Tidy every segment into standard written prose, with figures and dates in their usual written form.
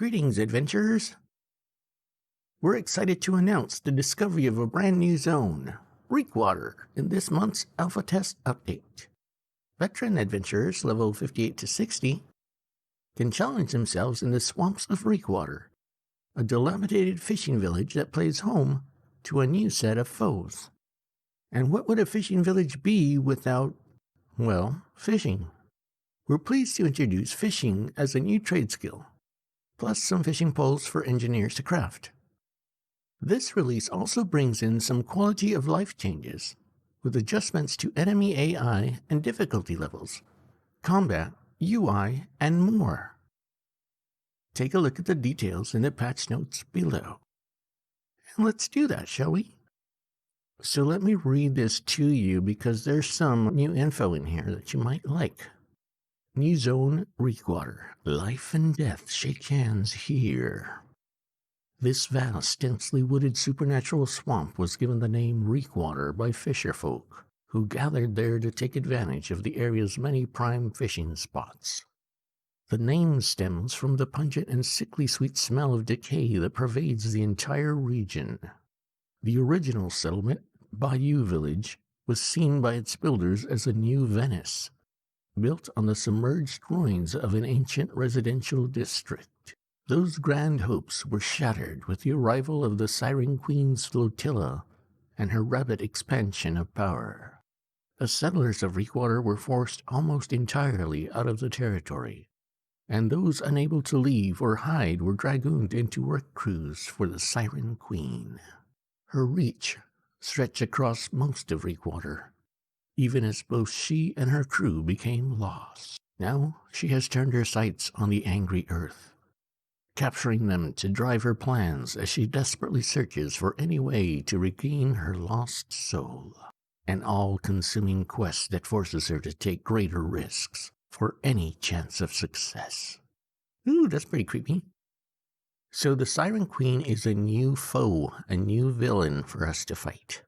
Greetings, adventurers! We're excited to announce the discovery of a brand new zone, Reekwater, in this month's Alpha Test update. Veteran adventurers level 58 to 60 can challenge themselves in the swamps of Reekwater, a dilapidated fishing village that plays home to a new set of foes. And what would a fishing village be without, well, fishing? We're pleased to introduce fishing as a new trade skill, plus some fishing poles for engineers to craft. This release also brings in some quality of life changes, with adjustments to enemy AI and difficulty levels, combat, UI, and more. Take a look at the details in the patch notes below. And let's do that, shall we? So let me read this to you because there's some new info in here that you might like. New zone, Reekwater. Life and death shake hands here. This vast, densely wooded supernatural swamp was given the name Reekwater by fisherfolk, who gathered there to take advantage of the area's many prime fishing spots. The name stems from the pungent and sickly sweet smell of decay that pervades the entire region. The original settlement, Bayou Village, was seen by its builders as a new Venice, built on the submerged ruins of an ancient residential district. Those grand hopes were shattered with the arrival of the Siren Queen's flotilla and her rapid expansion of power. The settlers of Reekwater were forced almost entirely out of the territory, and those unable to leave or hide were dragooned into work crews for the Siren Queen. Her reach stretched across most of Reekwater, even as both she and her crew became lost. Now she has turned her sights on the angry earth, capturing them to drive her plans as she desperately searches for any way to regain her lost soul. An all-consuming quest that forces her to take greater risks for any chance of success. Ooh, that's pretty creepy. So the Siren Queen is a new foe, a new villain for us to fight.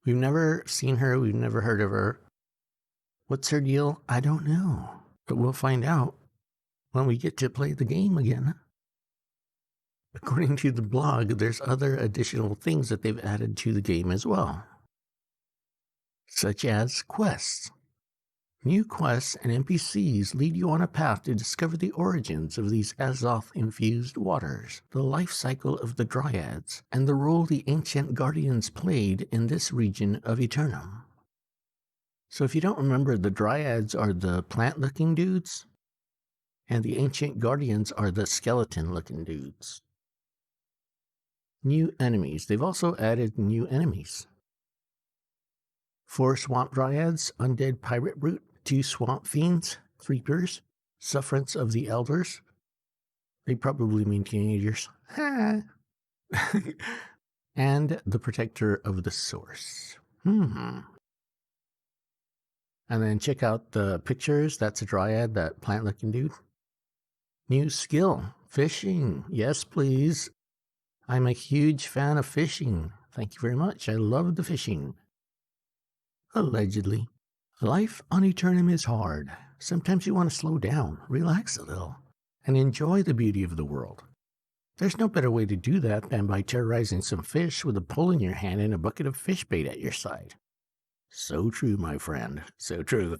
We've never seen her, we've never heard of her. What's her deal? I don't know, but we'll find out when we get to play the game again. According to the blog, there's other additional things that they've added to the game as well, such as quests. New quests and NPCs lead you on a path to discover the origins of these Azoth-infused waters, the life cycle of the Dryads, and the role the ancient guardians played in this region of Eternum. So if you don't remember, the Dryads are the plant-looking dudes, and the ancient guardians are the skeleton-looking dudes. New enemies. They've also added new enemies. 4 swamp dryads, undead pirate brute, 2 swamp fiends, creepers, sufferance of the elders. They probably mean teenagers. And the protector of the source. And then check out the pictures. That's a dryad, that plant-looking dude. New skill, fishing. Yes, please. I'm a huge fan of fishing. Thank you very much. I love the fishing. Allegedly. Life on Eternum is hard. Sometimes you want to slow down, relax a little, and enjoy the beauty of the world. There's no better way to do that than by terrorizing some fish with a pole in your hand and a bucket of fish bait at your side. So true, my friend. So true.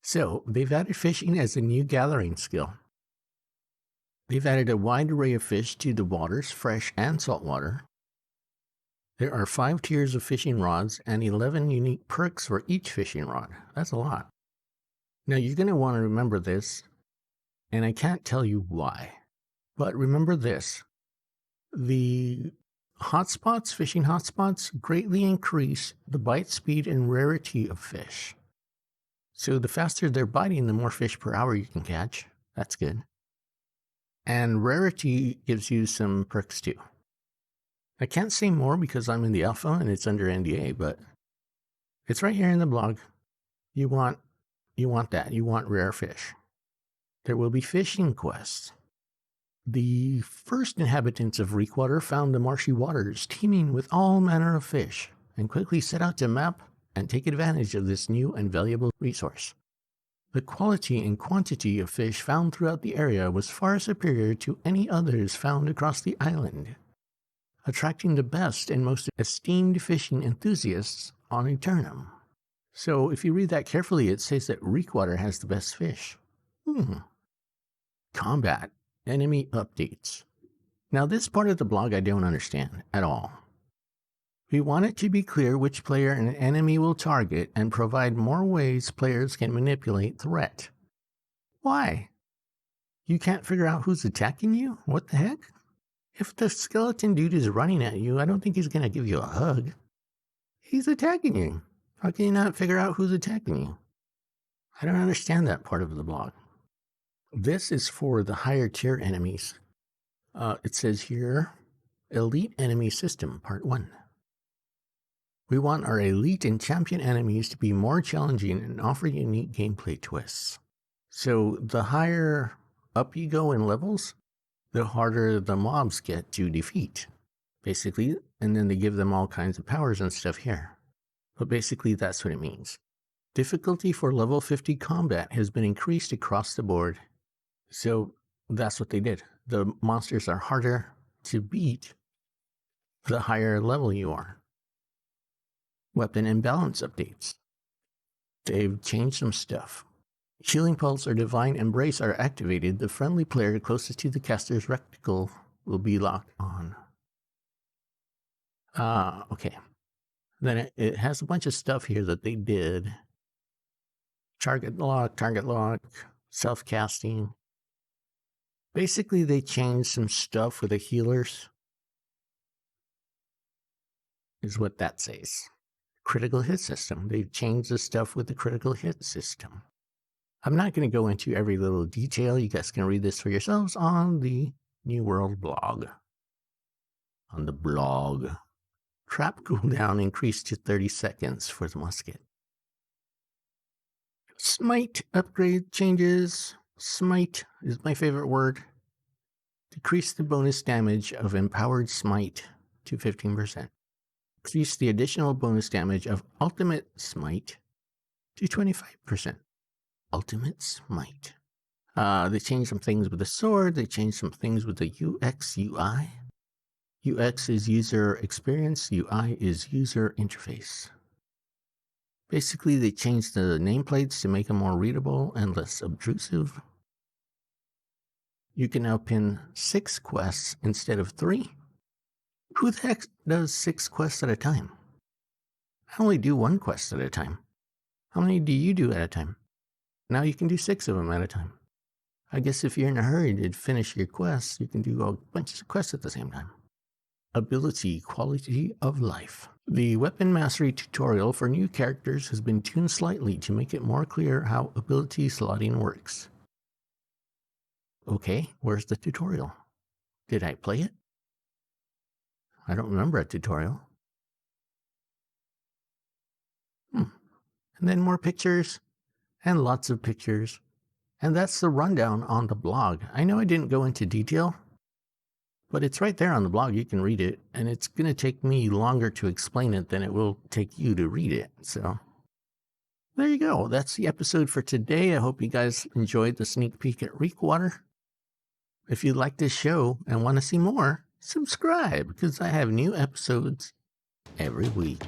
So, they've added fishing as a new gathering skill. They've added a wide array of fish to the waters, fresh and saltwater. There are 5 tiers of fishing rods and 11 unique perks for each fishing rod. That's a lot. Now you're going to want to remember this, and I can't tell you why. But remember this. The hotspots, fishing hotspots, greatly increase the bite speed and rarity of fish. So the faster they're biting, the more fish per hour you can catch. That's good. And rarity gives you some perks too. I can't say more because I'm in the alpha and it's under NDA, but it's right here in the blog. You want that. You want rare fish. There will be fishing quests. The first inhabitants of Reekwater found the marshy waters teeming with all manner of fish and quickly set out to map and take advantage of this new and valuable resource. The quality and quantity of fish found throughout the area was far superior to any others found across the island, attracting the best and most esteemed fishing enthusiasts on Eternum. So if you read that carefully, it says that Reekwater has the best fish. Combat. Enemy updates. Now this part of the blog I don't understand at all. We want it to be clear which player an enemy will target and provide more ways players can manipulate threat. Why? You can't figure out who's attacking you? What the heck? If the skeleton dude is running at you, I don't think he's going to give you a hug. He's attacking you. How can you not figure out who's attacking you? I don't understand that part of the blog. This is for the higher tier enemies. It says here, Elite Enemy System, Part 1. We want our elite and champion enemies to be more challenging and offer unique gameplay twists. So the higher up you go in levels, the harder the mobs get to defeat, basically, and then they give them all kinds of powers and stuff here. But basically that's what it means. Difficulty for level 50 combat has been increased across the board. So that's what they did. The monsters are harder to beat the higher level you are. Weapon imbalance updates. They've changed some stuff. Healing Pulse or Divine Embrace are activated. The friendly player closest to the caster's reticle will be locked on. Okay. Then it has a bunch of stuff here that they did. Target lock, self-casting. Basically, they changed some stuff with the healers. Is what that says. Critical hit system. They've changed the stuff with the critical hit system. I'm not going to go into every little detail. You guys can read this for yourselves on the New World blog. On the blog. Trap cooldown increased to 30 seconds for the musket. Smite upgrade changes. Smite is my favorite word. Decrease the bonus damage of Empowered Smite to 15%. Increase the additional bonus damage of Ultimate Smite to 25%. Ultimate Smite. They changed some things with the sword. They changed some things with the UX, UI. UX is user experience. UI is user interface. Basically, they changed the nameplates to make them more readable and less obtrusive. You can now pin 6 quests instead of 3. Who the heck does 6 quests at a time? I only do 1 quest at a time. How many do you do at a time? Now you can do 6 of them at a time. I guess if you're in a hurry to finish your quests, you can do a bunch of quests at the same time. Ability quality of life. The weapon mastery tutorial for new characters has been tuned slightly to make it more clear how ability slotting works. Okay, where's the tutorial? Did I play it? I don't remember a tutorial. And then more pictures, and lots of pictures. And that's the rundown on the blog. I know I didn't go into detail, but it's right there on the blog. You can read it, and it's going to take me longer to explain it than it will take you to read it. So there you go. That's the episode for today. I hope you guys enjoyed the sneak peek at Reekwater. If you like this show and want to see more, subscribe, because I have new episodes every week.